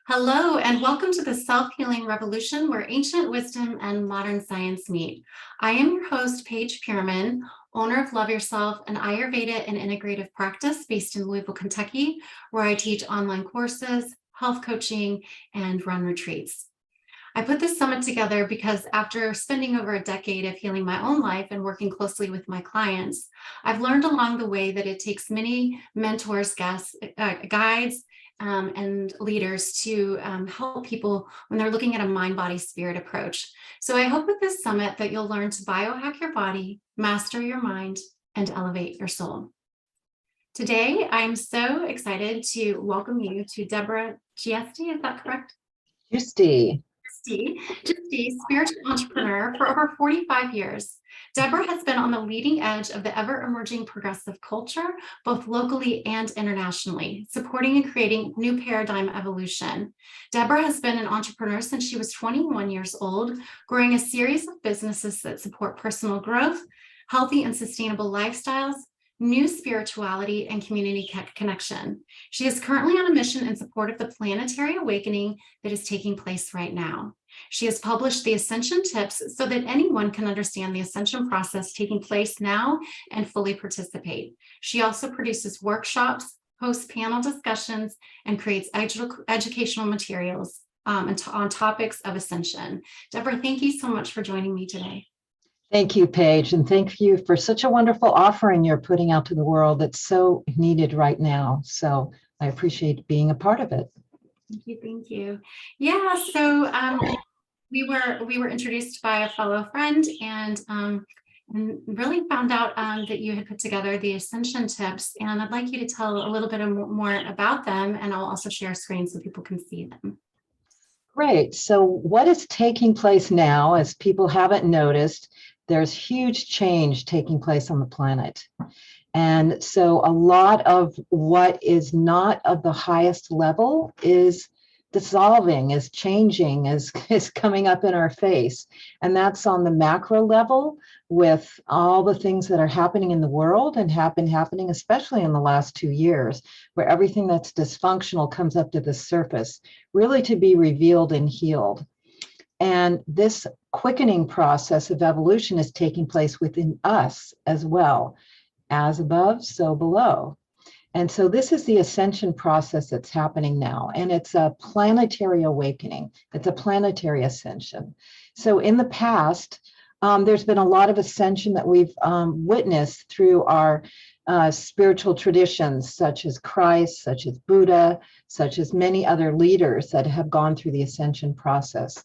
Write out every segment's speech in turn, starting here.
Hello, and welcome to the Self-Healing Revolution, where ancient wisdom and modern science meet. I am your host, Paige Pierman, owner of Love Yourself, an Ayurveda and integrative practice based in Louisville, Kentucky, where I teach online courses, health coaching, and run retreats. I put this summit together because after spending over a decade of healing my own life and working closely with my clients, I've learned along the way that it takes many mentors, guides, and leaders to help people when they're looking at a mind, body, spirit approach. So I hope with this summit that you'll learn to biohack your body, master your mind, and elevate your soul. Today, I'm so excited to welcome you to Debra Giusti. Is that correct? Giusti. Giusti, spiritual entrepreneur for over 45 years. Debra has been on the leading edge of the ever-emerging progressive culture, both locally and internationally, supporting and creating new paradigm evolution. Debra has been an entrepreneur since she was 21 years old, growing a series of businesses that support personal growth, healthy and sustainable lifestyles, new spirituality, and community connection. She is currently on a mission in support of the planetary awakening that is taking place right now. She has published the Ascension tips so that anyone can understand the ascension process taking place now and fully participate. She also produces workshops, hosts panel discussions, and creates educational materials on topics of ascension. Debra, thank you so much for joining me today. Thank you, Paige, and thank you for such a wonderful offering you're putting out to the world that's so needed right now. So I appreciate being a part of it. Thank you. Yeah, so we were introduced by a fellow friend and really found out that you had put together the Ascension tips, and I'd like you to tell a little bit more about them, and I'll also share a screen so people can see them. Great. So what is taking place now, as people haven't noticed, there's huge change taking place on the planet. And so a lot of what is not of the highest level is dissolving, is changing, is coming up in our face. And that's on the macro level with all the things that are happening in the world and have been happening, especially in the last 2 years, where everything that's dysfunctional comes up to the surface, really to be revealed and healed. And this quickening process of evolution is taking place within us as well. As above, so below. And so this is the ascension process that's happening now. And it's a planetary awakening. It's a planetary ascension. So in the past, there's been a lot of ascension that we've witnessed through our spiritual traditions, such as Christ, such as Buddha, such as many other leaders that have gone through the ascension process.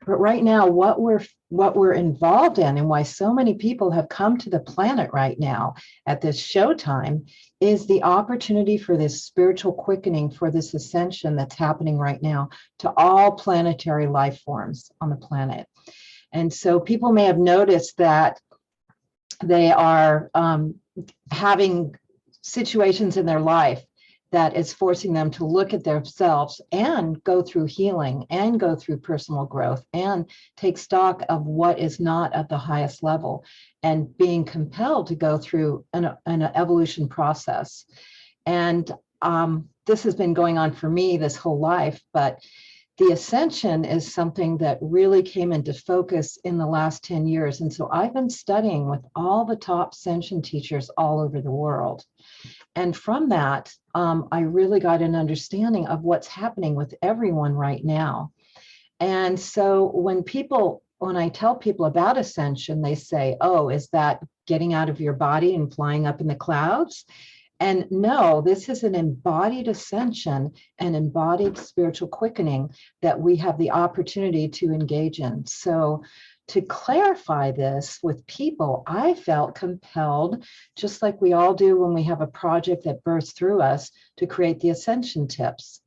But right now, what we're involved in and why so many people have come to the planet right now at this showtime is the opportunity for this spiritual quickening, for this ascension that's happening right now to all planetary life forms on the planet. And so people may have noticed that they are having situations in their life that is forcing them to look at themselves and go through healing and go through personal growth and take stock of what is not at the highest level and being compelled to go through an evolution process. And this has been going on for me this whole life, but the ascension is something that really came into focus in the last 10 years. And so I've been studying with all the top ascension teachers all over the world. And from that, I really got an understanding of what's happening with everyone right now. And so when I tell people about ascension, they say, oh, is that getting out of your body and flying up in the clouds? And no, this is an embodied ascension, an embodied spiritual quickening that we have the opportunity to engage in. So to clarify this with people, I felt compelled, just like we all do when we have a project that bursts through us, to create the Ascension tips.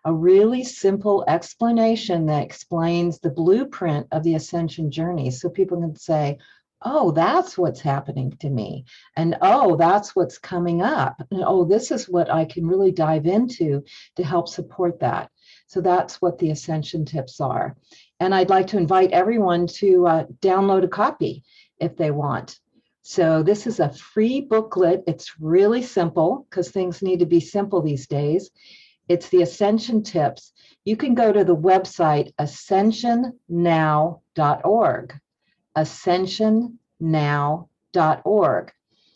A really simple explanation that explains the blueprint of the Ascension journey so people can say, oh, that's what's happening to me. And oh, that's what's coming up. And oh, this is what I can really dive into to help support that. So that's what the Ascension tips are. And I'd like to invite everyone to download a copy if they want. So this is a free booklet. It's really simple because things need to be simple these days. It's the Ascension tips. You can go to the website ascensionnow.org, ascensionnow.org.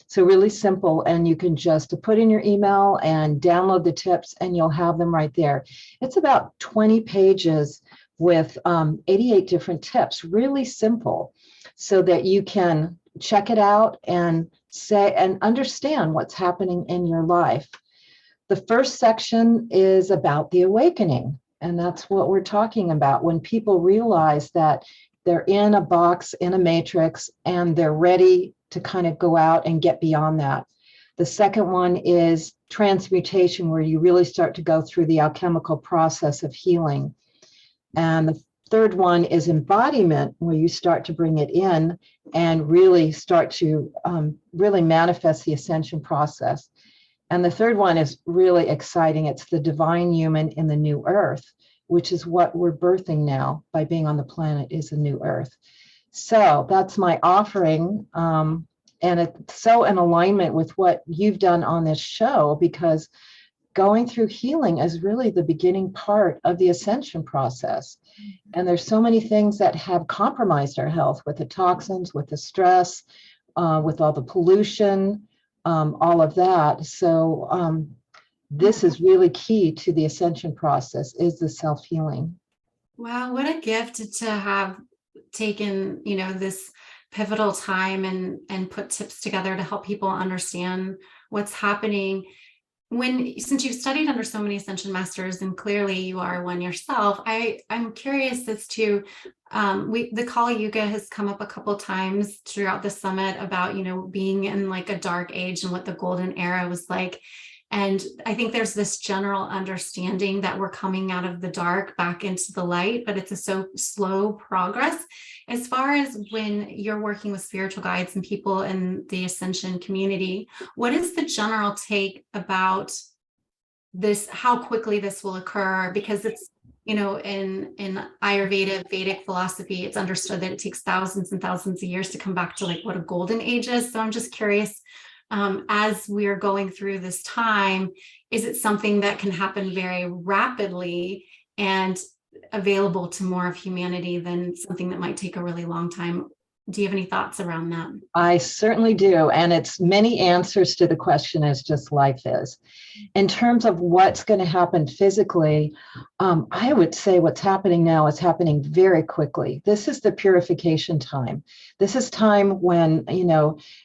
So really simple, and you can just put in your email and download the tips, and you'll have them right there. It's about 20 pages with 88 different tips, really simple, so that you can check it out and say and understand what's happening in your life. The first section is about the awakening, and that's what we're talking about. When people realize that they're in a box, in a matrix, and they're ready to kind of go out and get beyond that. The second one is transmutation, where you really start to go through the alchemical process of healing. And the third one is embodiment, where you start to bring it in and really start to really manifest the ascension process. And the third one is really exciting. It's the divine human in the new earth, which is what we're birthing now by being on the planet, is a new earth. So that's my offering. And it's so in alignment with what you've done on this show, because going through healing is really the beginning part of the ascension process. And there's so many things that have compromised our health, with the toxins, with the stress, with all the pollution, all of that. So this is really key to the ascension process, is the self-healing. Wow, what a gift to have taken, this pivotal time and put tips together to help people understand what's happening. Since you've studied under so many ascension masters, and clearly you are one yourself, I'm curious as to the Kali Yuga has come up a couple times throughout the summit about being in like a dark age and what the golden era was like. And I think there's this general understanding that we're coming out of the dark back into the light, but it's a so slow progress. As far as when you're working with spiritual guides and people in the ascension community, what is the general take about this, how quickly this will occur? Because it's, in Ayurveda, Vedic philosophy, it's understood that it takes thousands and thousands of years to come back to like what a golden age is. So I'm just curious, as we're going through this time, is it something that can happen very rapidly and available to more of humanity than something that might take a really long time? Do you have any thoughts around that? I certainly do. And it's many answers to the question, as just life is. In terms of what's going to happen physically, I would say what's happening now is happening very quickly. This is the purification time. This is time when,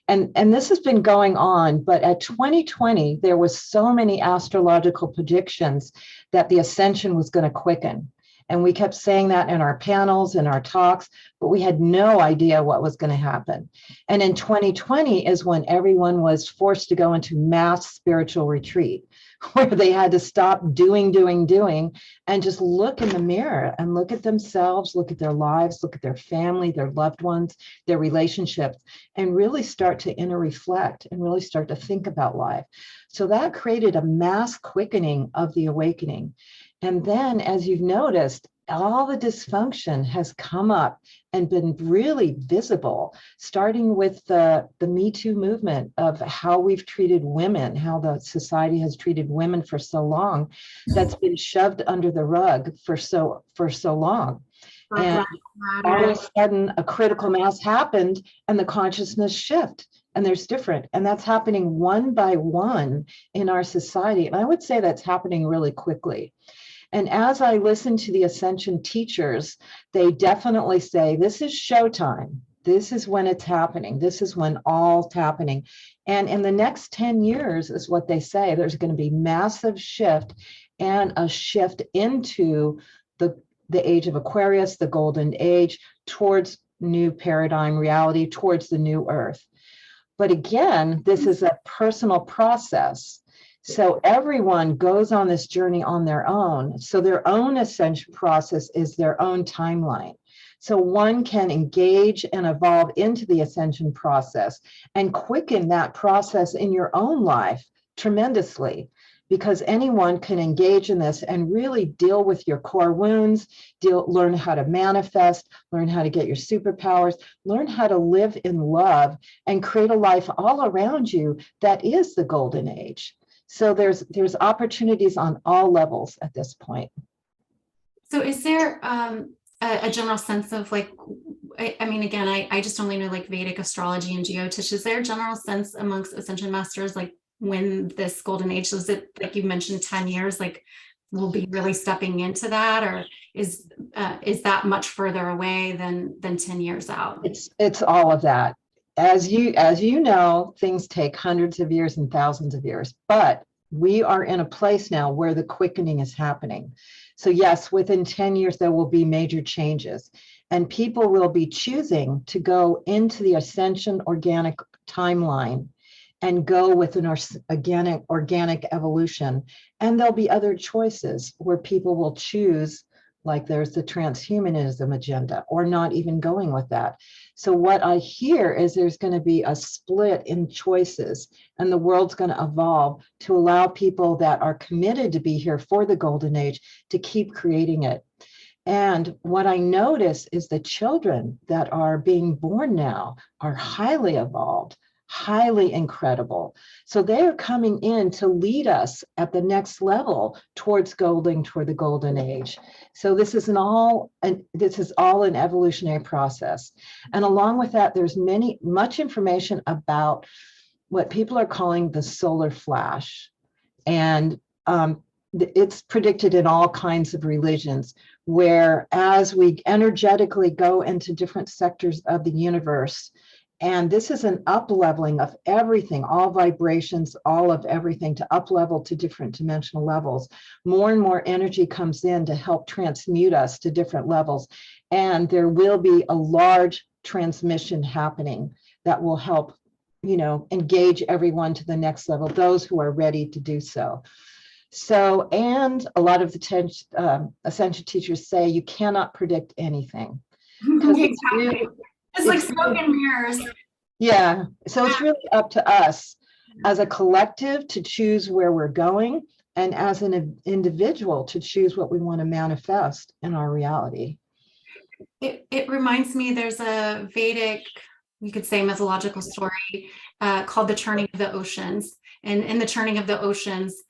and this has been going on, but at 2020, there was so many astrological predictions that the ascension was going to quicken. And we kept saying that in our panels, in our talks, but we had no idea what was going to happen. And in 2020 is when everyone was forced to go into mass spiritual retreat, where they had to stop doing, and just look in the mirror and look at themselves, look at their lives, look at their family, their loved ones, their relationships, and really start to inner reflect and really start to think about life. So that created a mass quickening of the awakening. And then, as you've noticed, all the dysfunction has come up and been really visible, starting with the Me Too movement of how we've treated women, how the society has treated women for so long, that's been shoved under the rug for so long. And all of a sudden, a critical mass happened and the consciousness shift. And there's different. And that's happening one by one in our society. And I would say that's happening really quickly. And as I listen to the Ascension teachers, they definitely say, this is showtime. This is when it's happening. This is when all's happening. And in the next 10 years is what they say, there's going to be massive shift, and a shift into the age of Aquarius, the golden age, towards new paradigm reality, towards the new earth. But again, this is a personal process. So everyone goes on this journey on their own. So their own ascension process is their own timeline. So one can engage and evolve into the ascension process and quicken that process in your own life tremendously, because anyone can engage in this and really deal with your core wounds, learn how to manifest, learn how to get your superpowers, learn how to live in love and create a life all around you that is the golden age. So there's opportunities on all levels at this point. So is there a general sense of like, I mean, again, I just only know like Vedic astrology and geotish. Is there a general sense amongst Ascension masters, like when this golden age, is it like you mentioned 10 years, like we'll be really stepping into that, or is that much further away than 10 years out? It's all of that. As you know, things take hundreds of years and thousands of years, but we are in a place now where the quickening is happening. So yes, within 10 years, there will be major changes, and people will be choosing to go into the Ascension organic timeline and go with an organic evolution. And there'll be other choices where people will choose, like there's the transhumanism agenda, or not even going with that. So what I hear is there's going to be a split in choices, and the world's going to evolve to allow people that are committed to be here for the golden age to keep creating it. And what I notice is the children that are being born now are highly evolved, highly incredible. So they're coming in to lead us at the next level toward the golden age. So this is all an evolutionary process. And along with that, there's much information about what people are calling the solar flash. And it's predicted in all kinds of religions, where as we energetically go into different sectors of the universe, and this is an up-leveling of everything, all vibrations, all of everything, to up-level to different dimensional levels. More and more energy comes in to help transmute us to different levels. And there will be a large transmission happening that will help, engage everyone to the next level, those who are ready to do so. So, and a lot of the Ascension teachers say you cannot predict anything. Exactly. It's like smoke and mirrors. Yeah. So it's really up to us as a collective to choose where we're going, and as an individual to choose what we want to manifest in our reality. It reminds me, there's a Vedic, you could say, mythological story called the Churning of the Oceans. And in the Churning of the Oceans,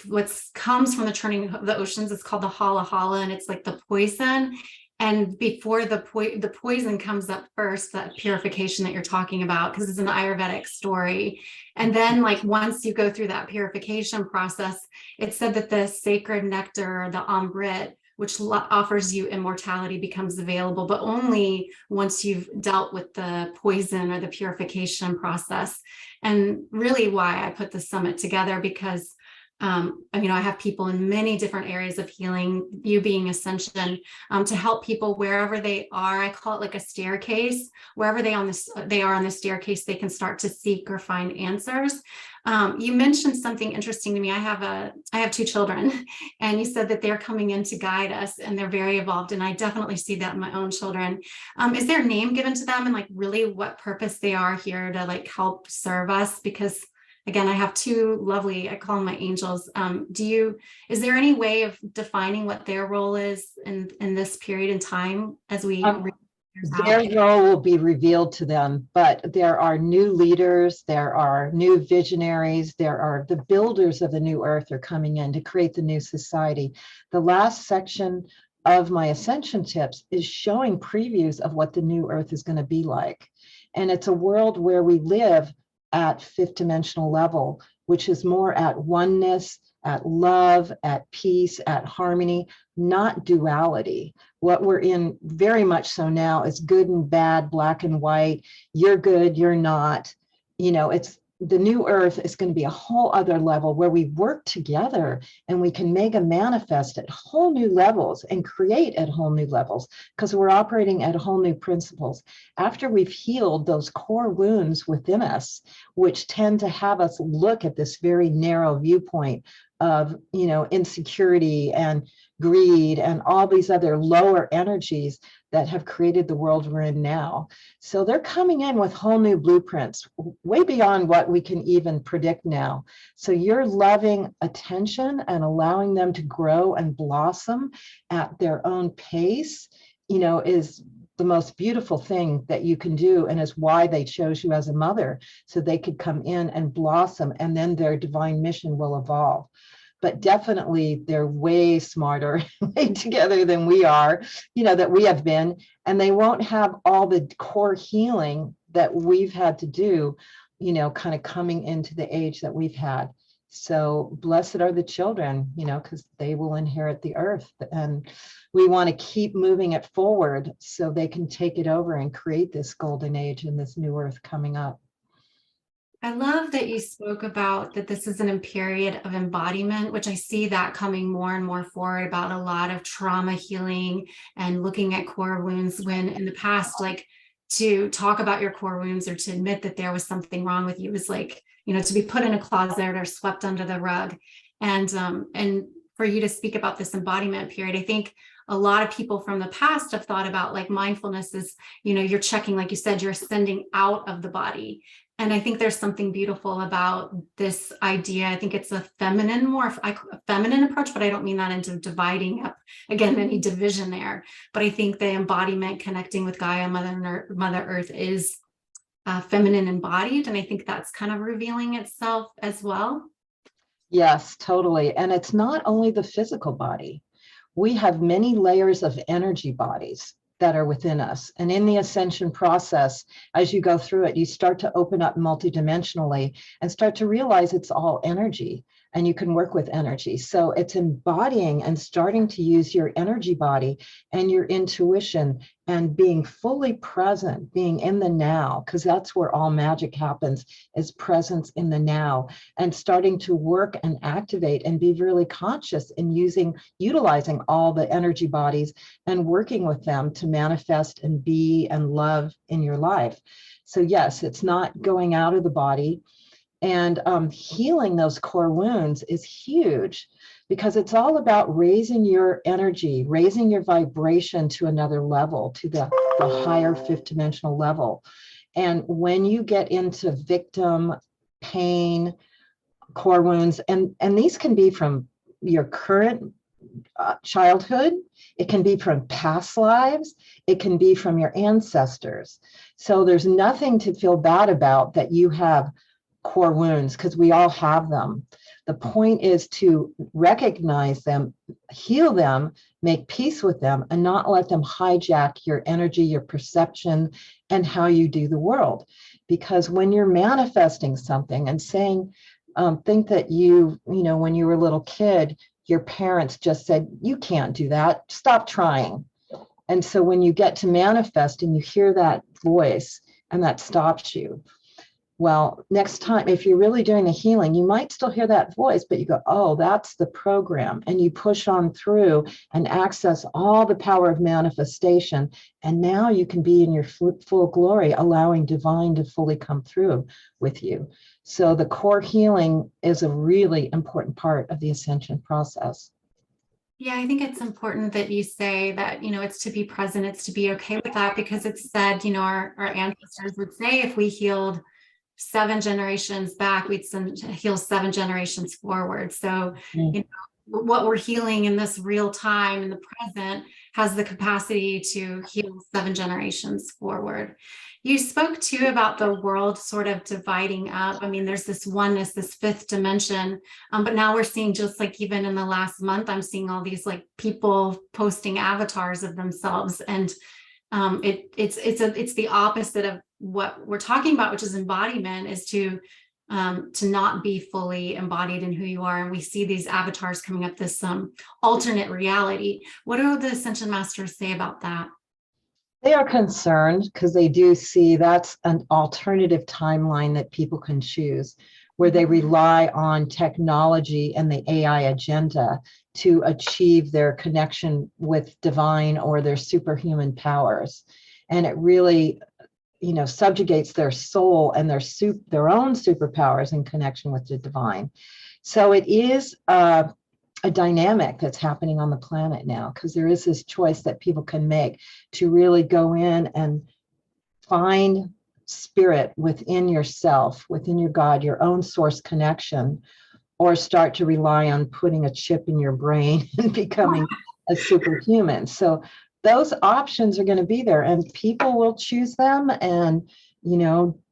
what comes from the churning of the oceans is called the hala hala, and it's like the poison. And before the poison comes up first, that purification that you're talking about, because it's an Ayurvedic story. And then like once you go through that purification process, it's said that the sacred nectar, the Amrit, which offers you immortality, becomes available, but only once you've dealt with the poison or the purification process. And really why I put the summit together, because I have people in many different areas of healing, you being Ascension, to help people wherever they are. I call it like a staircase. Wherever they are on the staircase, they can start to seek or find answers. You mentioned something interesting to me. I have 2 children, and you said that they're coming in to guide us, and they're very evolved. And I definitely see that in my own children. Is there a name given to them, and like really what purpose they are here to like help serve us? Because again, I have 2 lovely, I call them my angels. Is there any way of defining what their role is in this period in time as we their role will be revealed to them, but there are new leaders, there are new visionaries, there are the builders of the new earth are coming in to create the new society. The last section of my Ascension tips is showing previews of what the new earth is going to be like. And it's a world where we live at 5th dimensional level, which is more at oneness, at love, at peace, at harmony, not duality. What we're in very much so now is good and bad, black and white. You're good, you're not. It's the new earth is going to be a whole other level where we work together and we can make a manifest at whole new levels and create at whole new levels, because we're operating at whole new principles. After we've healed those core wounds within us, which tend to have us look at this very narrow viewpoint of, insecurity and greed and all these other lower energies that have created the world we're in now. So they're coming in with whole new blueprints, way beyond what we can even predict now. So your loving attention and allowing them to grow and blossom at their own pace, is the most beautiful thing that you can do, and is why they chose you as a mother, so they could come in and blossom, and then their divine mission will evolve. But definitely they're way smarter, way together than we are, that we have been, and they won't have all the core healing that we've had to do, kind of coming into the age that we've had. So blessed are the children, because they will inherit the earth, and we want to keep moving it forward so they can take it over and create this golden age and this new earth coming up. I love that you spoke about that this is a period of embodiment, which I see that coming more and more forward, about a lot of trauma healing and looking at core wounds, when in the past, like, to talk about your core wounds or to admit that there was something wrong with you was like, to be put in a closet or swept under the rug. And for you to speak about this embodiment period, I think a lot of people from the past have thought about like mindfulness is, you're checking, like you said, you're ascending out of the body. And I think there's something beautiful about this idea. I think it's a feminine, feminine approach, but I don't mean that into dividing up, again, any division there. But I think the embodiment, connecting with Gaia, Mother Earth, is feminine embodied. And I think that's kind of revealing itself as well. Yes, totally. And it's not only the physical body. We have many layers of energy bodies that are within us. And in the ascension process, as you go through it, you start to open up multidimensionally and start to realize it's all energy, and you can work with energy. So it's embodying and starting to use your energy body and your intuition and being fully present, being in the now, because that's where all magic happens, is presence in the now, and starting to work and activate and be really conscious in utilizing all the energy bodies and working with them to manifest and be and love in your life. So yes, it's not going out of the body. And healing those core wounds is huge, because it's all about raising your energy, raising your vibration to another level, to the higher fifth dimensional level. And when you get into victim, pain, core wounds, and these can be from your current childhood, it can be from past lives, it can be from your ancestors. So there's nothing to feel bad about that you have core wounds, because we all have them. The point is to recognize them, heal them, make peace with them, and not let them hijack your energy, your perception, and how you do the world. Because when you're manifesting something and saying, think that when you were a little kid, your parents just said, you can't do that, stop trying. And so when you get to manifest and you hear that voice and that stops you, well, next time, if you're really doing the healing, you might still hear that voice, but you go, oh, that's the program. And you push on through and access all the power of manifestation. And now you can be in your full glory, allowing divine to fully come through with you. So the core healing is a really important part of the ascension process. Yeah, I think it's important that you say that, it's to be present, it's to be okay with that, because it's said, our ancestors would say if we healed 7 generations back, we'd heal 7 generations forward. So, what we're healing in this real time, in the present, has the capacity to heal 7 generations forward. You spoke too about the world sort of dividing up. I mean, there's this oneness, this fifth dimension, but now we're seeing, just like even in the last month, I'm seeing all these like people posting avatars of themselves, and it's the opposite of what we're talking about, which is embodiment, is to not be fully embodied in who you are. And we see these avatars coming up, this alternate reality. What do the Ascension Masters say about that? They are concerned because they do see that's an alternative timeline that people can choose, where they rely on technology and the AI agenda to achieve their connection with divine or their superhuman powers. And it really, subjugates their soul and their own superpowers in connection with the divine. So it is a dynamic that's happening on the planet now, because there is this choice that people can make to really go in and find spirit within yourself, within your God, your own source connection, or start to rely on putting a chip in your brain and becoming a superhuman. So those options are going to be there, and people will choose them and,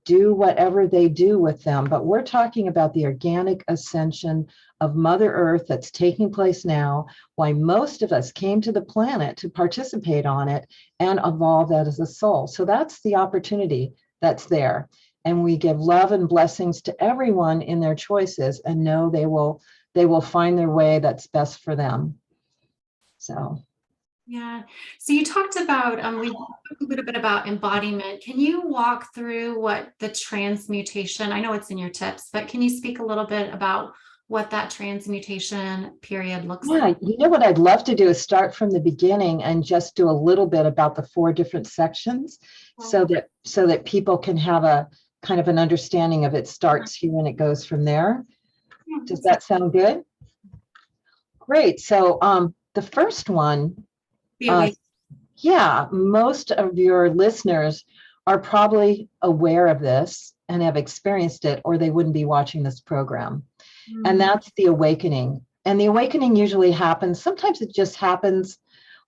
do whatever they do with them. But we're talking about the organic ascension of Mother Earth that's taking place now, why most of us came to the planet to participate on it and evolve as a soul. So that's the opportunity that's there. And we give love and blessings to everyone in their choices, and know they will find their way that's best for them. So. Yeah. So you talked about, we talked a little bit about embodiment. Can you walk through what the transmutation, I know it's in your tips, but can you speak a little bit about what that transmutation period looks like? Yeah, what I'd love to do is start from the beginning and just do a little bit about the 4 different sections, so that people can have a kind of an understanding of it starts here and it goes from there. Does that sound good? Great. So the first one, most of your listeners are probably aware of this and have experienced it, or they wouldn't be watching this program. And that's the awakening. And the awakening usually happens, sometimes it just happens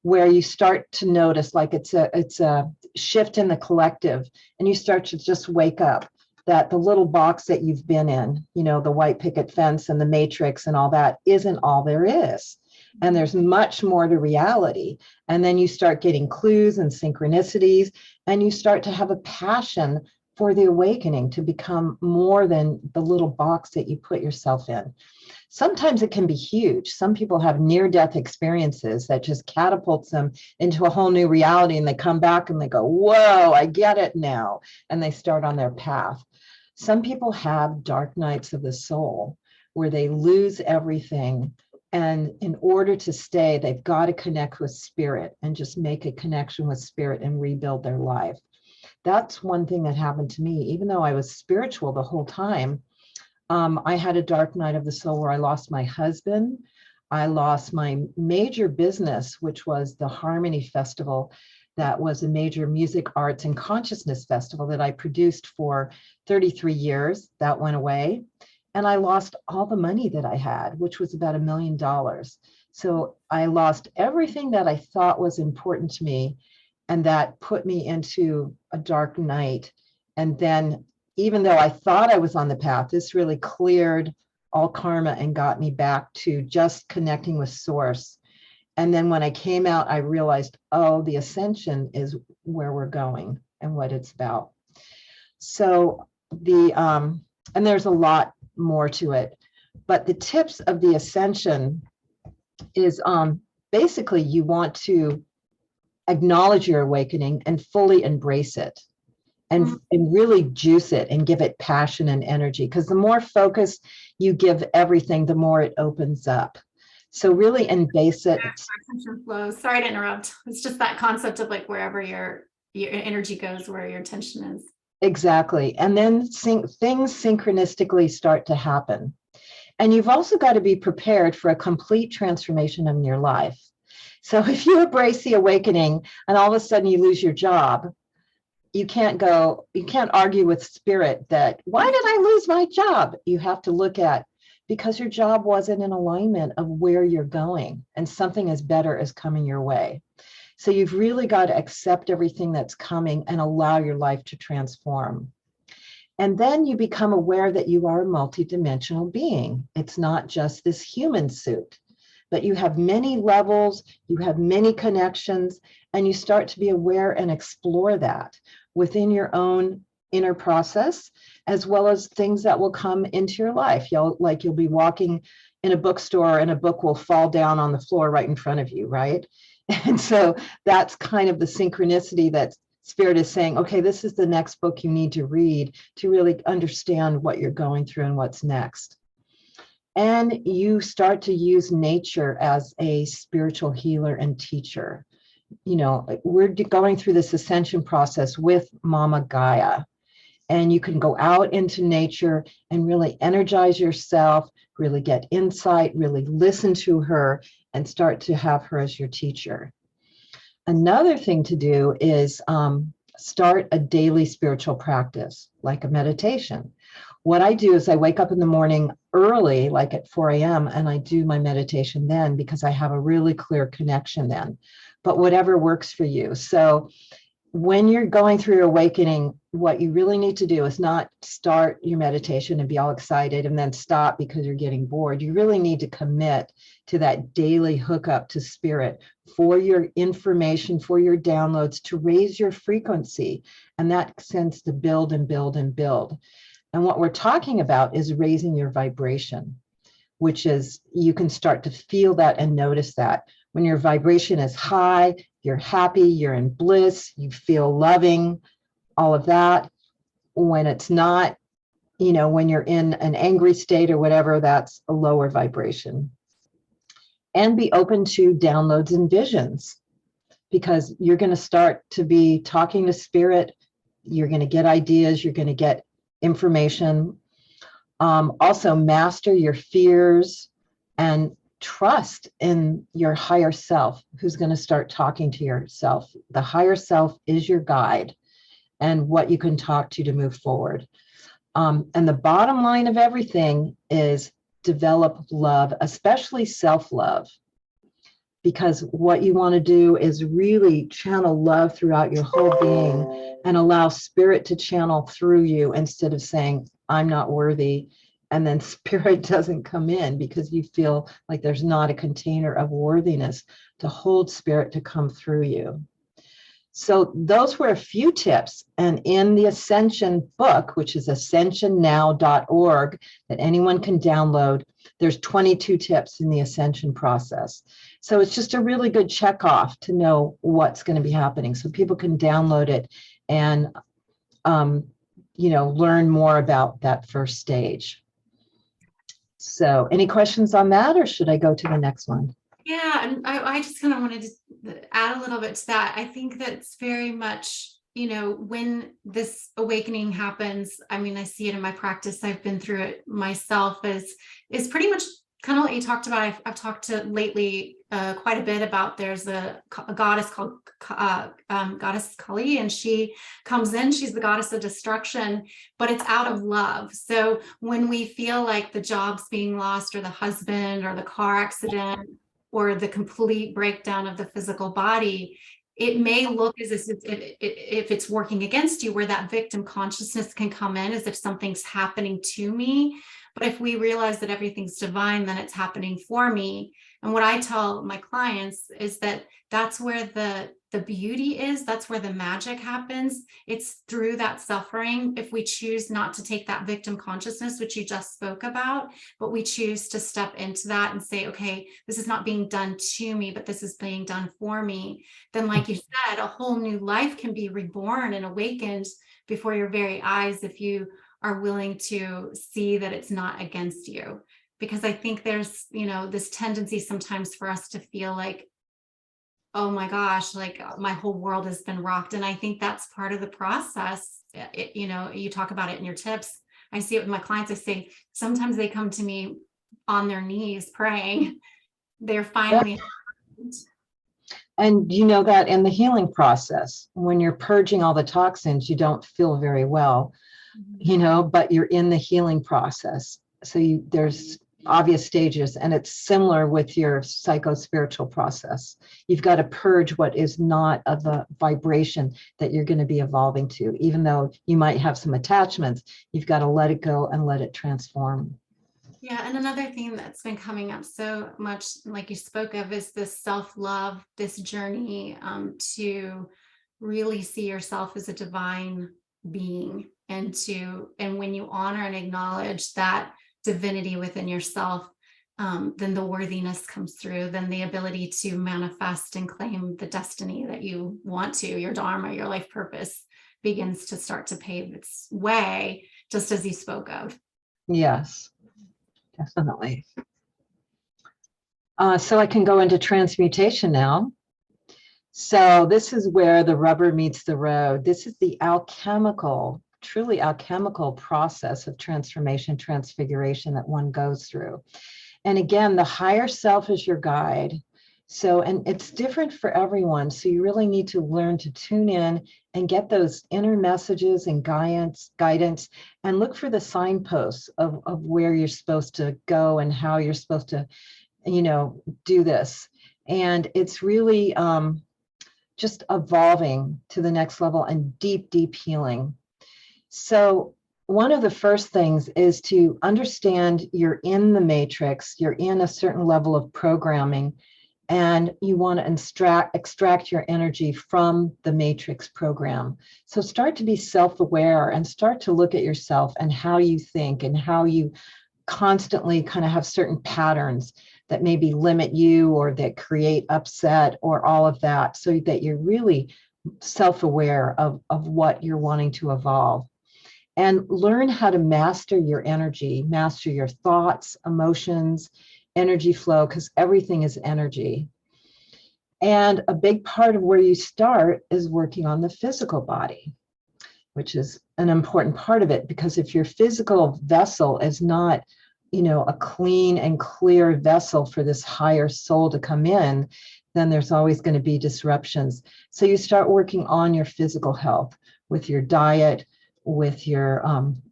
where you start to notice, like it's a shift in the collective, and you start to just wake up that the little box that you've been in, the white picket fence and the matrix and all that, isn't all there is. And there's much more to reality. And then you start getting clues and synchronicities, and you start to have a passion for the awakening, to become more than the little box that you put yourself in. Sometimes it can be huge. Some people have near-death experiences that just catapults them into a whole new reality, and they come back and they go, whoa, I get it now. And they start on their path. Some people have dark nights of the soul where they lose everything. And in order to stay, they've got to connect with spirit and just make a connection with spirit and rebuild their life. That's one thing that happened to me. Even though I was spiritual the whole time, I had a dark night of the soul where I lost my husband. I lost my major business, which was the Harmony Festival. That was a major music, arts, and consciousness festival that I produced for 33 years. That went away. And I lost all the money that I had, which was about $1 million. So I lost everything that I thought was important to me. And that put me into a dark night. And then, even though I thought I was on the path, this really cleared all karma and got me back to just connecting with source. And then when I came out, I realized, oh, the ascension is where we're going and what it's about. So and there's a lot more to it, but the tips of the ascension is basically you want to acknowledge your awakening and fully embrace it, and really juice it and give it passion and energy, because the more focus you give everything, the more it opens up. So really embrace it. Flows. Sorry to interrupt. It's just that concept of like wherever your energy goes, where your attention is. Exactly. And then things synchronistically start to happen. And you've also got to be prepared for a complete transformation in your life. So if you embrace the awakening and all of a sudden you lose your job, you can't argue with spirit that, why did I lose my job? You have to look at, because your job wasn't in alignment of where you're going, and something is better is coming your way. So you've really got to accept everything that's coming and allow your life to transform. And then you become aware that you are a multidimensional being. It's not just this human suit, but you have many levels, you have many connections, and you start to be aware and explore that within your own inner process, as well as things that will come into your life. You'll be walking in a bookstore and a book will fall down on the floor right in front of you, right? And so that's kind of the synchronicity that Spirit is saying, okay, this is the next book you need to read to really understand what you're going through and what's next. And you start to use nature as a spiritual healer and teacher. We're going through this ascension process with Mama Gaia. And you can go out into nature and really energize yourself, really get insight, really listen to her, and start to have her as your teacher. Another thing to do is start a daily spiritual practice, like a meditation. What I do is I wake up in the morning, early, like at 4 a.m., and I do my meditation then because I have a really clear connection then. But whatever works for you. So when you're going through your awakening, what you really need to do is not start your meditation and be all excited and then stop because you're getting bored. You really need to commit to that daily hookup to spirit for your information, for your downloads, to raise your frequency. And that tends to build and build and build. And what we're talking about is raising your vibration, which is you can start to feel that and notice that. When your vibration is high, you're happy, you're in bliss, you feel loving, all of that. When it's not, when you're in an angry state or whatever, that's a lower vibration. And be open to downloads and visions, because you're going to start to be talking to spirit. You're going to get ideas, you're going to get information. Also, master your fears and trust in your higher self, who's going to start talking to yourself. The higher self is your guide and what you can talk to move forward. And the bottom line of everything is develop love, especially self-love, because what you want to do is really channel love throughout your whole being and allow spirit to channel through you instead of saying, I'm not worthy. And then spirit doesn't come in because you feel like there's not a container of worthiness to hold spirit to come through you. So those were a few tips. And in the Ascension book, which is ascensionnow.org, that anyone can download, there's 22 tips in the Ascension process. So it's just a really good check off to know what's going to be happening. So people can download it and, learn more about that first stage. So any questions on that, or should I go to the next one? Yeah, and I just kind of wanted to add a little bit to that. I think that's very much, when this awakening happens, I mean, I see it in my practice. I've been through it myself, is pretty much kind of what you talked about. I've talked to lately quite a bit about, there's a goddess called Goddess Kali, and she comes in, she's the goddess of destruction, but it's out of love. So when we feel like the job's being lost, or the husband, or the car accident, or the complete breakdown of the physical body, it may look as if it's working against you, where that victim consciousness can come in as if something's happening to me. But if we realize that everything's divine, then it's happening for me. And what I tell my clients is that that's where the beauty is. That's where the magic happens. It's through that suffering. If we choose not to take that victim consciousness, which you just spoke about, but we choose to step into that and say, okay, this is not being done to me, but this is being done for me. Then, like you said, a whole new life can be reborn and awakened before your very eyes, if you are willing to see that it's not against you. Because I think there's, this tendency sometimes for us to feel like, oh my gosh, like my whole world has been rocked. And I think that's part of the process. You talk about it in your tips. I see it with my clients. I say, sometimes they come to me on their knees praying. They're finally. And you know that in the healing process, when you're purging all the toxins, you don't feel very well, but you're in the healing process. So there's obvious stages, and it's similar with your psycho-spiritual process. You've got to purge what is not of the vibration that you're going to be evolving to. Even though you might have some attachments, you've got to let it go and let it transform. Yeah, and another thing that's been coming up so much, like you spoke of, is this self-love, this journey to really see yourself as a divine being, and when you honor and acknowledge that divinity within yourself, then the worthiness comes through, then the ability to manifest and claim the destiny that you want to, your dharma, your life purpose, begins to start to pave its way, just as you spoke of. Yes, definitely. So I can go into transmutation now. So this is where the rubber meets the road. This is the truly alchemical process of transformation, transfiguration that one goes through. And again, the higher self is your guide. So, and it's different for everyone. So you really need to learn to tune in and get those inner messages and guidance, and look for the signposts of where you're supposed to go and how you're supposed to, do this. And it's really just evolving to the next level and deep, deep healing. So one of the first things is to understand you're in the matrix, you're in a certain level of programming, and you want to extract your energy from the matrix program. So start to be self-aware and start to look at yourself and how you think and how you constantly kind of have certain patterns that maybe limit you or that create upset or all of that, so that you're really self-aware of what you're wanting to evolve. And learn how to master your energy, master your thoughts, emotions, energy flow, because everything is energy. And a big part of where you start is working on the physical body, which is an important part of it, because if your physical vessel is not, a clean and clear vessel for this higher soul to come in, then there's always going to be disruptions. So you start working on your physical health with your diet, with your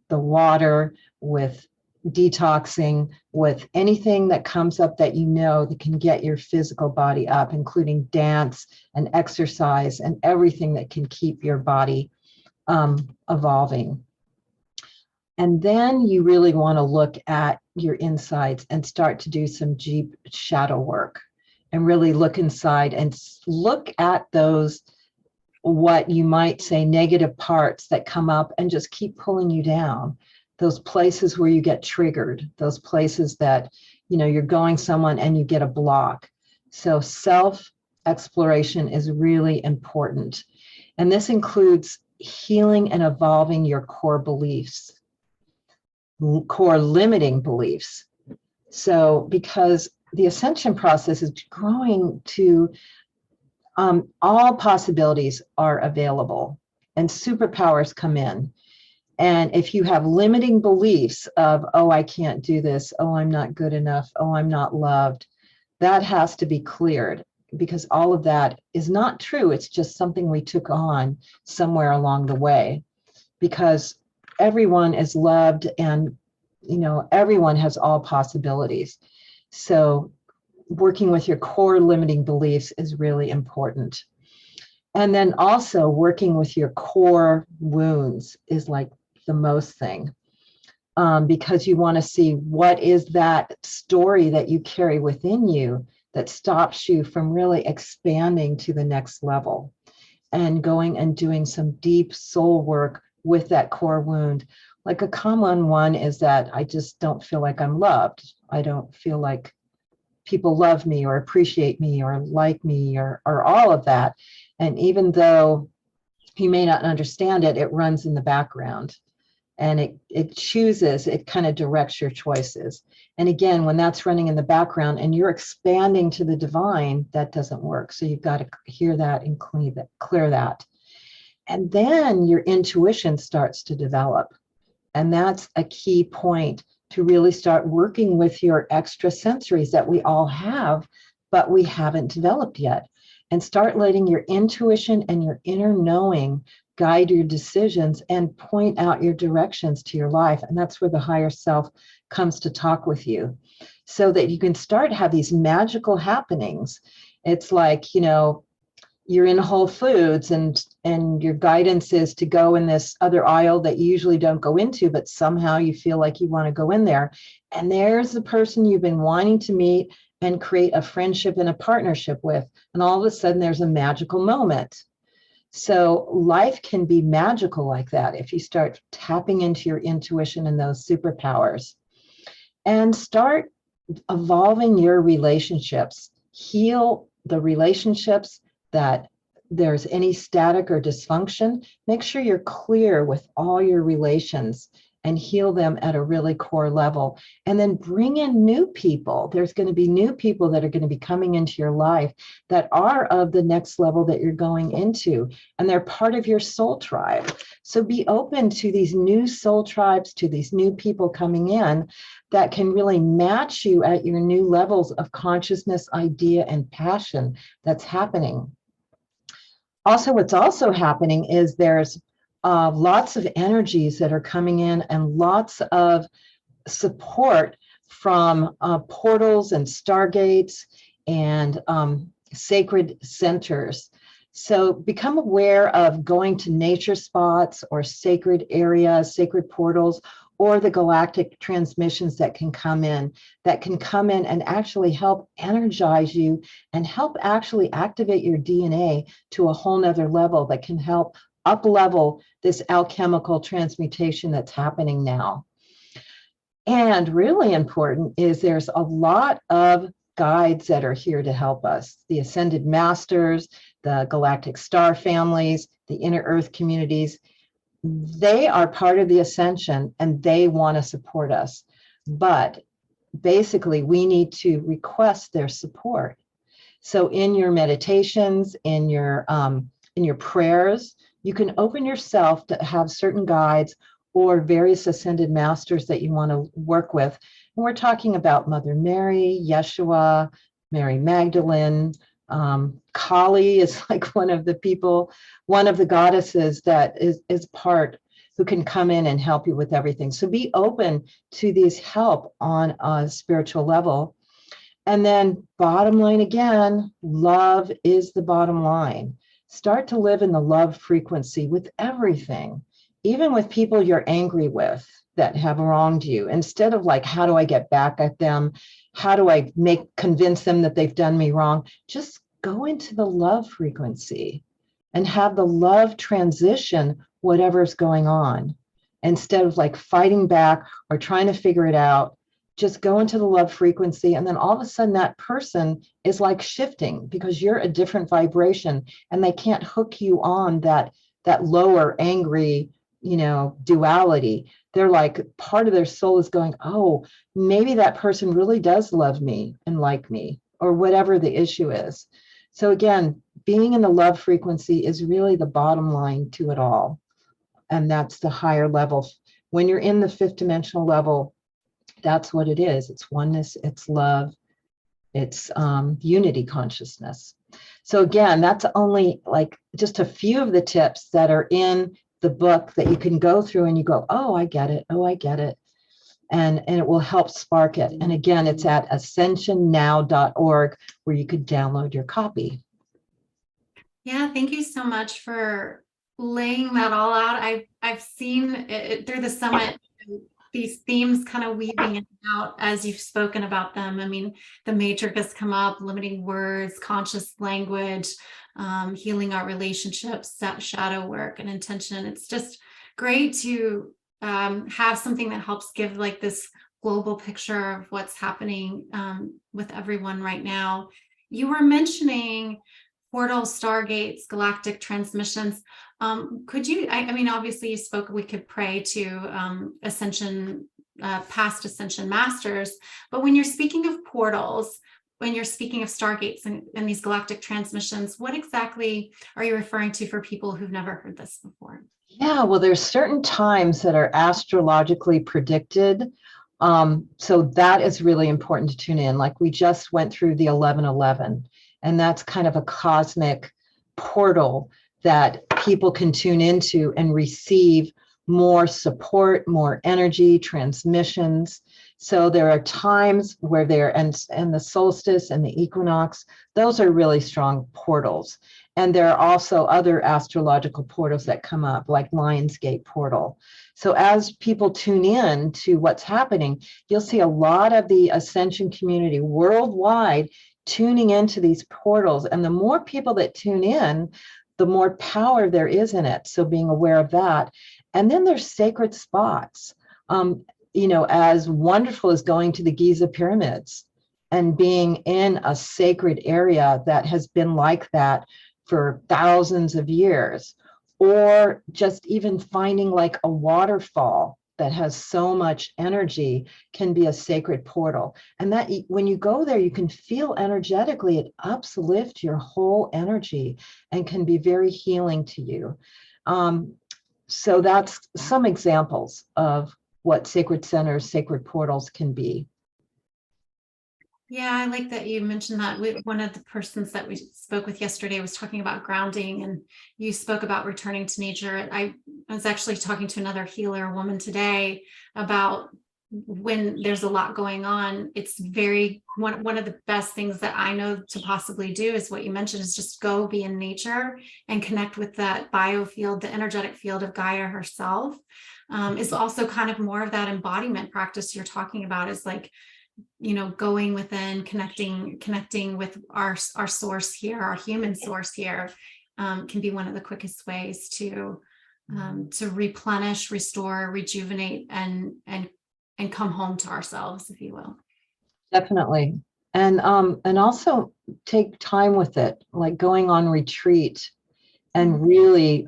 the water, with detoxing, with anything that comes up that that can get your physical body up, including dance and exercise and everything that can keep your body evolving. And then you really want to look at your insides and start to do some deep shadow work and really look inside and look at those, what you might say, negative parts that come up and just keep pulling you down. Those places where you get triggered, those places that, you're going someone and you get a block. So self-exploration is really important. And this includes healing and evolving your core beliefs, core limiting beliefs. So because the ascension process is growing to all possibilities are available and superpowers come in. And if you have limiting beliefs of, oh, I can't do this, oh, I'm not good enough, oh, I'm not loved, that has to be cleared, because all of that is not true. It's just something we took on somewhere along the way, because everyone is loved and, everyone has all possibilities. So working with your core limiting beliefs is really important. And then also working with your core wounds is like the most thing, because you want to see what is that story that you carry within you that stops you from really expanding to the next level and going and doing some deep soul work with that core wound. Like a common one is that I just don't feel like I'm loved. I don't feel like people love me or appreciate me or like me or all of that. And even though you may not understand it, it runs in the background and it kind of directs your choices. And again, when that's running in the background and you're expanding to the divine, that doesn't work. So you've got to hear that and clear that. And then your intuition starts to develop. And that's a key point, to really start working with your extra sensories that we all have, but we haven't developed yet. And start letting your intuition and your inner knowing guide your decisions and point out your directions to your life. And that's where the higher self comes to talk with you, so that you can start to have these magical happenings. It's like, you're in Whole Foods and your guidance is to go in this other aisle that you usually don't go into, but somehow you feel like you want to go in there. And there's the person you've been wanting to meet and create a friendship and a partnership with. And all of a sudden there's a magical moment. So life can be magical like that if you start tapping into your intuition and those superpowers. And start evolving your relationships. Heal the relationships that there's any static or dysfunction. Make sure you're clear with all your relations and heal them at a really core level. And then bring in new people. There's going to be new people that are going to be coming into your life that are of the next level that you're going into, and they're part of your soul tribe. So be open to these new soul tribes, to these new people coming in that can really match you at your new levels of consciousness, idea, and passion that's happening. Also, what's also happening is there's lots of energies that are coming in and lots of support from portals and stargates and sacred centers. So become aware of going to nature spots or sacred areas, sacred portals, or the galactic transmissions that can come in and actually help energize you and help actually activate your DNA to a whole nother level that can help up level this alchemical transmutation that's happening now. And really important is there's a lot of guides that are here to help us. The Ascended Masters, the Galactic Star families, the Inner Earth communities, they are part of the Ascension and they want to support us. But basically, we need to request their support. So in your meditations, in your prayers, you can open yourself to have certain guides or various ascended masters that you want to work with. And we're talking about Mother Mary, Yeshua, Mary Magdalene. Kali is like one of the goddesses that is part who can come in and help you with everything. So be open to these help on a spiritual level. And then bottom line again, love is the bottom line. Start to live in the love frequency with everything, even with people you're angry with that have wronged you. Instead of like, how do I get back at them? How do I convince them that they've done me wrong? Just go into the love frequency and have the love transition whatever's going on. Instead of like fighting back or trying to figure it out, just go into the love frequency. And then all of a sudden that person is like shifting because you're a different vibration and they can't hook you on that lower angry, duality. They're like, part of their soul is going, oh, maybe that person really does love me and like me, or whatever the issue is. So again, being in the love frequency is really the bottom line to it all. And that's the higher level. When you're in the fifth dimensional level, that's what it is. It's oneness, it's love, it's unity consciousness. So again, that's only like just a few of the tips that are in the book that you can go through and you go, oh, I get it. Oh, I get it. And it will help spark it. And again, it's at ascensionnow.org where you could download your copy. Yeah, thank you so much for laying that all out. I've seen it through the summit, these themes kind of weaving in and out as you've spoken about them. I mean, the matrix has come up, limiting words, conscious language, healing our relationships, shadow work, and intention. It's just great to have something that helps give like this global picture of what's happening with everyone right now. You were mentioning portal, stargates, galactic transmissions. Could you, I mean, obviously you spoke, we could pray to Ascension, past Ascension masters, but when you're speaking of portals, when you're speaking of stargates and these galactic transmissions, what exactly are you referring to for people who've never heard this before? Yeah, well, there's certain times that are astrologically predicted. So that is really important to tune in. Like we just went through the 1111, and that's kind of a cosmic portal that people can tune into and receive more support, more energy, transmissions. So there are times where and the solstice and the equinox, those are really strong portals. And there are also other astrological portals that come up, like Lionsgate portal. So as people tune in to what's happening, you'll see a lot of the Ascension community worldwide tuning into these portals. And the more people that tune in, the more power there is in it. So being aware of that. And then there's sacred spots. As wonderful as going to the Giza pyramids and being in a sacred area that has been like that for thousands of years, or just even finding like a waterfall that has so much energy can be a sacred portal. And that when you go there, you can feel energetically, it uplifts your whole energy and can be very healing to you. So that's some examples of what sacred centers, sacred portals can be. Yeah, I like that you mentioned that. One of the persons that we spoke with yesterday was talking about grounding, and you spoke about returning to nature. I was actually talking to another healer, a woman today, about when there's a lot going on. It's one of the best things that I know to possibly do is what you mentioned, is just go be in nature and connect with that biofield, the energetic field of Gaia herself. Is also kind of more of that embodiment practice you're talking about, is like, going within, connecting with our source here, our human source here, can be one of the quickest ways to replenish, restore, rejuvenate, and come home to ourselves, if you will. Definitely. And also take time with it, like going on retreat and really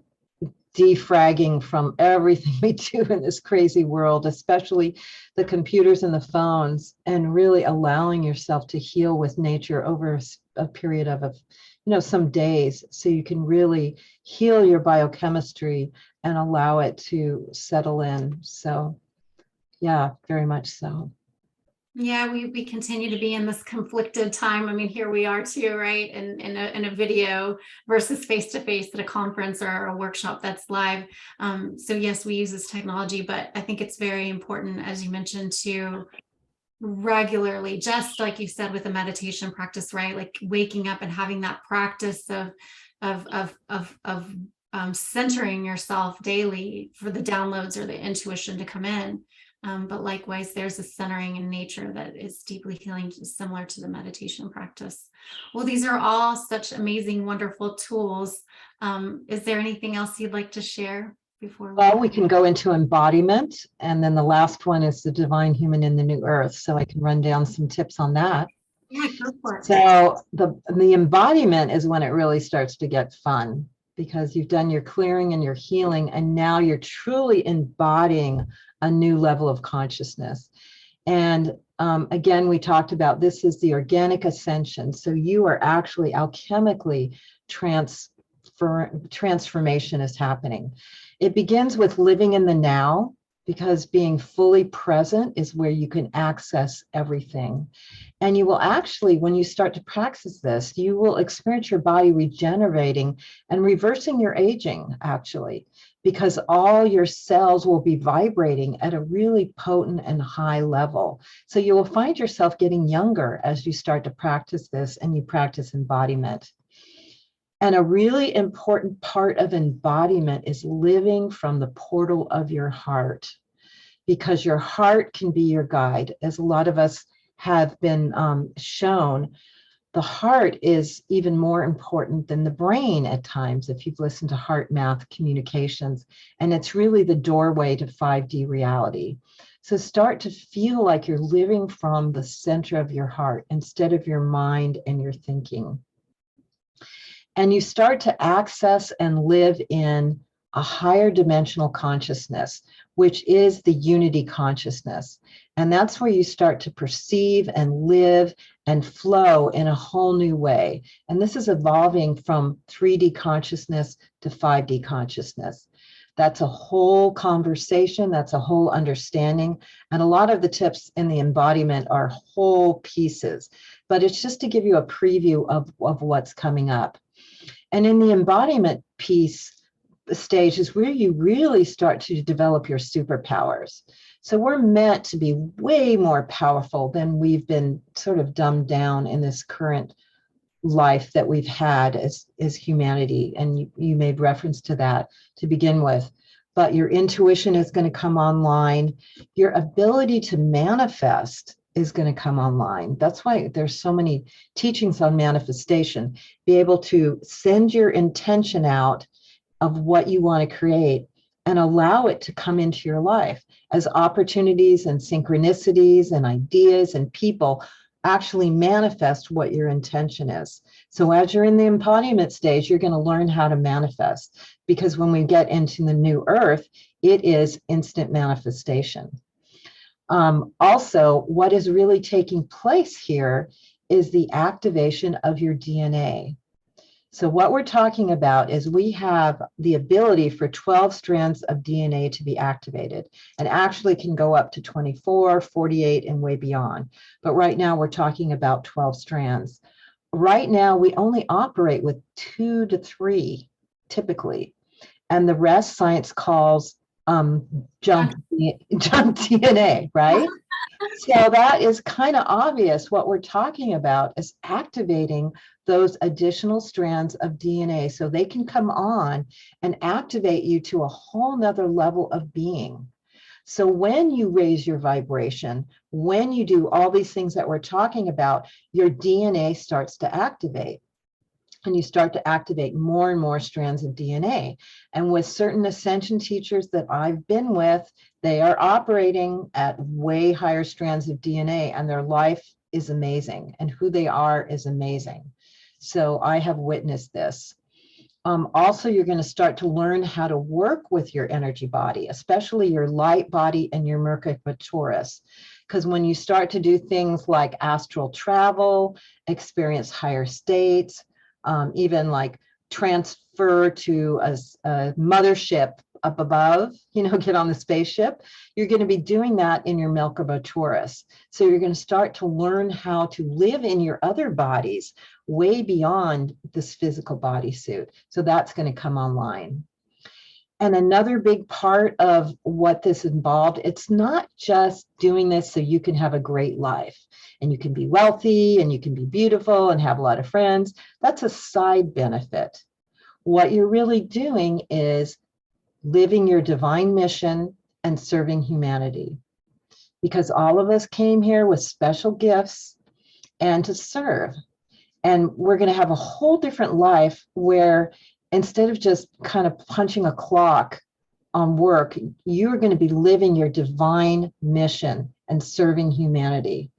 defragging from everything we do in this crazy world, especially the computers and the phones, and really allowing yourself to heal with nature over a period of some days, so you can really heal your biochemistry and allow it to settle in. So yeah, very much so. Yeah, we continue to be in this conflicted time. I mean, here we are too, right? In a video versus face to face at a conference or a workshop that's live. So yes, we use this technology, but I think it's very important, as you mentioned, to regularly, just like you said with the meditation practice, right? Like waking up and having that practice of centering yourself daily for the downloads or the intuition to come in. But likewise, there's a centering in nature that is deeply healing, similar to the meditation practice. Well, these are all such amazing, wonderful tools. Is there anything else you'd like to share before? Well, we can go into embodiment, and then the last one is the divine human in the new earth. So I can run down some tips on that. Yeah, go for it. So the embodiment is when it really starts to get fun, because you've done your clearing and your healing, and now you're truly embodying a new level of consciousness. And again, we talked about this is the organic ascension. So you are actually alchemically transformation is happening. It begins with living in the now, because being fully present is where you can access everything. And you will actually, when you start to practice this, you will experience your body regenerating and reversing your aging, actually, because all your cells will be vibrating at a really potent and high level. So you will find yourself getting younger as you start to practice this and you practice embodiment. And a really important part of embodiment is living from the portal of your heart, because your heart can be your guide. As a lot of us have been shown, the heart is even more important than the brain at times, if you've listened to heart math communications. And it's really the doorway to 5D reality. So start to feel like you're living from the center of your heart instead of your mind and your thinking. And you start to access and live in a higher dimensional consciousness, which is the unity consciousness. And that's where you start to perceive and live and flow in a whole new way. And this is evolving from 3D consciousness to 5D consciousness. That's a whole conversation, that's a whole understanding. And a lot of the tips in the embodiment are whole pieces, but it's just to give you a preview of what's coming up. And in the embodiment piece, the stage is where you really start to develop your superpowers. So we're meant to be way more powerful than we've been sort of dumbed down in this current life that we've had as humanity. And you made reference to that to begin with. But your intuition is going to come online. Your ability to manifest is going to come online. That's why there's so many teachings on manifestation. Be able to send your intention out of what you want to create and allow it to come into your life as opportunities and synchronicities and ideas and people actually manifest what your intention is. So as you're in the embodiment stage, you're going to learn how to manifest, because when we get into the new earth, it is instant manifestation. Also, what is really taking place here is the activation of your DNA. So what we're talking about is we have the ability for 12 strands of DNA to be activated, and actually can go up to 24, 48, and way beyond. But right now we're talking about 12 strands. Right now we only operate with 2 to 3 typically, and the rest science calls junk DNA, right? So that is kind of obvious. What we're talking about is activating those additional strands of DNA so they can come on and activate you to a whole nother level of being. So when you raise your vibration, when you do all these things that we're talking about, your DNA starts to activate. And you start to activate more and more strands of DNA. And with certain ascension teachers that I've been with, they are operating at way higher strands of DNA, and their life is amazing, and who they are is amazing. So I have witnessed this. Also, you're going to start to learn how to work with your energy body, especially your light body and your Merkaba Taurus. Because when you start to do things like astral travel, experience higher states, even like transfer to a mothership up above, get on the spaceship, you're going to be doing that in your Merkaba Taurus. So you're going to start to learn how to live in your other bodies way beyond this physical bodysuit. So that's going to come online. And another big part of what this involved, it's not just doing this so you can have a great life and you can be wealthy and you can be beautiful and have a lot of friends. That's a side benefit. What you're really doing is living your divine mission and serving humanity, because all of us came here with special gifts and to serve. And we're going to have a whole different life where instead of just kind of punching a clock on work, you're going to be living your divine mission and serving humanity.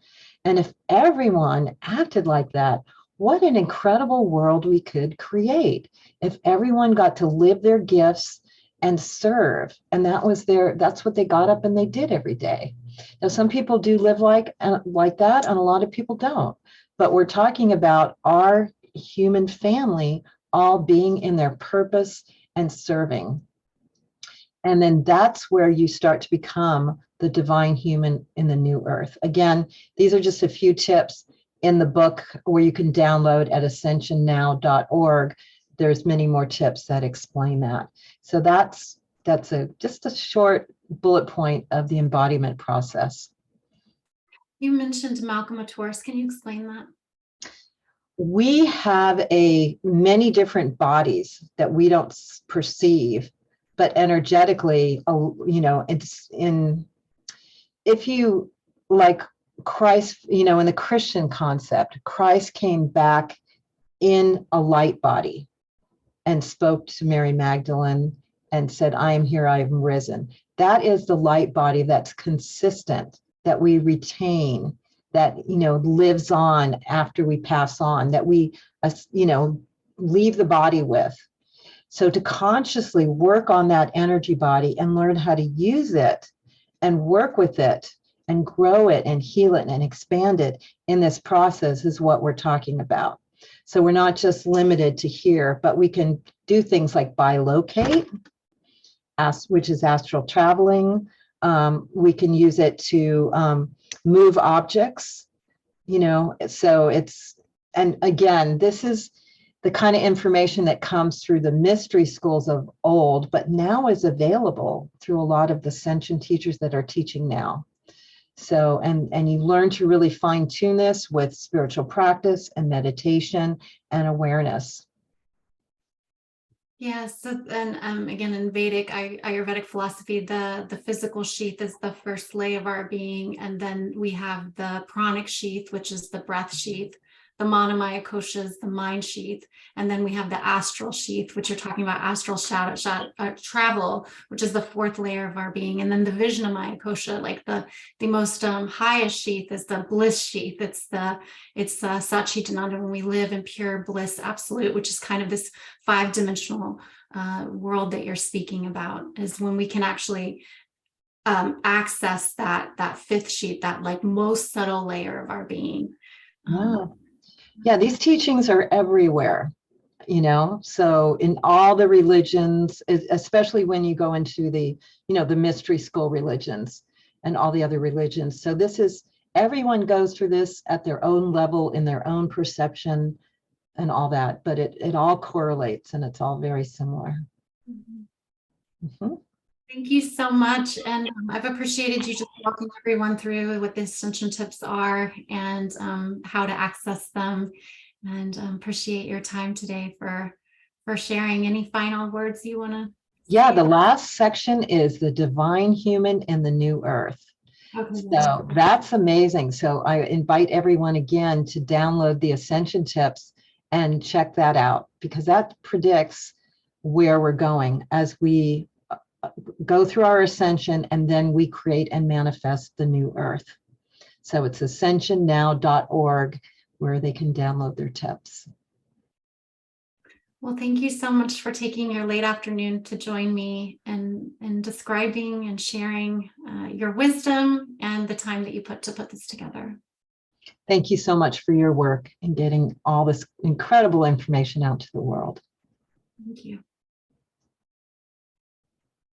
And if everyone acted like that, what an incredible world we could create if everyone got to live their gifts and serve. And that's what they got up and they did every day. Now, some people do live like that, and a lot of people don't. But we're talking about our human family all being in their purpose and serving. And then that's where you start to become the divine human in the new earth. Again, these are just a few tips in the book where you can download at ascensionnow.org. There's many more tips that explain that. So that's just a short bullet point of the embodiment process. You mentioned Merkaba Taurus. Can you explain that? We have many different bodies that we don't perceive, but energetically, it's if you like Christ, in the Christian concept, Christ came back in a light body and spoke to Mary Magdalene and said, I am here, I am risen. That is the light body that's consistent, that we retain, that, lives on after we pass on, that we, leave the body with. So to consciously work on that energy body and learn how to use it and work with it and grow it and heal it and expand it in this process is what we're talking about. So we're not just limited to here, but we can do things like bilocate, which is astral traveling. We can use it to move objects, so and again, this is the kind of information that comes through the mystery schools of old, but now is available through a lot of the Ascension teachers that are teaching now. So, and you learn to really fine tune this with spiritual practice and meditation and awareness. Yes, and again, in Vedic, Ayurvedic philosophy, the physical sheath is the first layer of our being, and then we have the pranic sheath, which is the breath sheath, Manamaya koshas, the mind sheath, and then we have the astral sheath, which you're talking about, astral travel, which is the fourth layer of our being, and then the Vijnanamaya kosha, like the most highest sheath, is the bliss sheath. It's Satchitananda, when we live in pure bliss absolute, which is kind of this 5-dimensional world that you're speaking about, is when we can actually access that fifth sheath, that like most subtle layer of our being. Yeah, these teachings are everywhere, so in all the religions, especially when you go into the mystery school religions and all the other religions. So everyone goes through this at their own level, in their own perception and all that, but it all correlates and it's all very similar. Thank you so much. And I've appreciated you just walking everyone through what the Ascension tips are and how to access them, and appreciate your time today for sharing. Any final words you want to? Yeah, the last section is the divine human and the new earth. Okay. So that's amazing. So I invite everyone again to download the Ascension tips and check that out, because that predicts where we're going as we go through our ascension, and then we create and manifest the new earth. So it's ascensionnow.org where they can download their tips. Well, thank you so much for taking your late afternoon to join me and describing and sharing your wisdom and the time that you put this together. Thank you so much for your work and getting all this incredible information out to the world. Thank you.